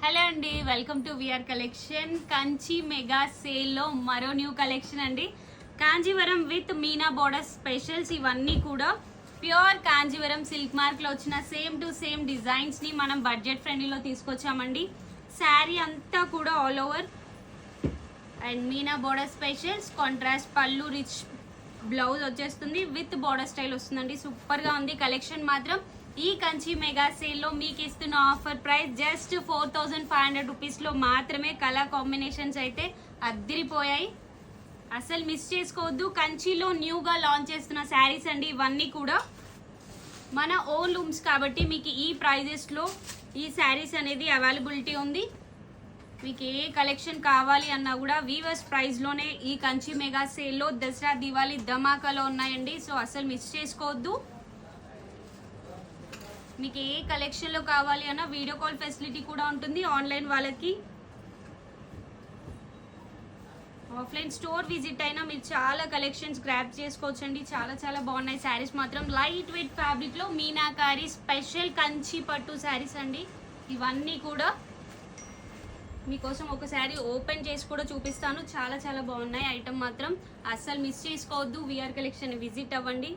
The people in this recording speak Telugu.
హలో అండి, welcome to VR collection. Kanchi mega సేల్లో మరో న్యూ కలెక్షన్ అండి. Kanjivaram with meena border specials. ఇవన్నీ కూడా ప్యూర్ కాంజీవరం సిల్క్ మార్క్ లో వచ్చిన సేమ్ టు సేమ్ డిజైన్స్ ని మనం బడ్జెట్ ఫ్రెండ్లీలో తీసుకొచ్చామండి. శారీ అంతా కూడా all over and Meena border specials, contrast పళ్ళు, రిచ్ బ్లౌజ్ వచ్చేస్తుంది విత్ బోర్డర్ స్టైల్ వస్తుందండి. సూపర్ గా ఉంది కలెక్షన్ మాత్రం. ఈ కంచి మెగా సేల్ లో మీకు ఇస్తున్న ఆఫర్ ప్రైస్ జస్ట్ 4500 రూపీస్ లో మాత్రమే. కలర్ కాంబినేషన్స్ అయితే అద్దిరిపోయాయి, అసలు మిస్ చేసుకోవద్దు. కంచిలో న్యూగా లాంచ్ చేస్తున్న శారీస్ అండి ఇవన్నీ కూడా. మన ఓన్ లూమ్స్ కాబట్టి మీకు ఈ ప్రైజెస్ లో ఈ శారీస్ అనేది అవైలబిలిటీ ఉంది. మీకు ఏ కలెక్షన్ కావాలి అన్నా కూడా వీవర్స్ ప్రైస్ లోనే ఈ కంచి మెగా సేల్ లో దసరా దివాళీ ధమాకాలో ఉన్నాయండి. సో అసలు మిస్ చేసుకోవద్దు. మీకు ఏ కలెక్షన్ లో కావాలి అన్న వీడియో కాల్ ఫెసిలిటీ కూడా ఉంటుంది. ఆన్లైన్ వాళ్ళకి ఆఫ్లైన్ స్టోర్ విజిట్ అయినా మీరు చాలా కలెక్షన్స్ గ్రాప్ చేసుకోవచ్చండి. చాలా చాలా బాగున్నాయి శారీస్ మాత్రం. లైట్ వెయిట్ ఫ్యాబ్రిక్ లో మీనాకారి స్పెషల్ కంచి పట్టు శారీస్ అండి ఇవన్నీ కూడా. మీకోసం ఒక శారీ ఓపెన్ చేసి కూడా చూపిస్తాను. చాలా చాలా బాగున్నాయి ఐటమ్ మాత్రం. అస్సలు మిస్ చేసుకోవద్దు. విఆర్ కలెక్షన్ విజిట్ అవ్వండి.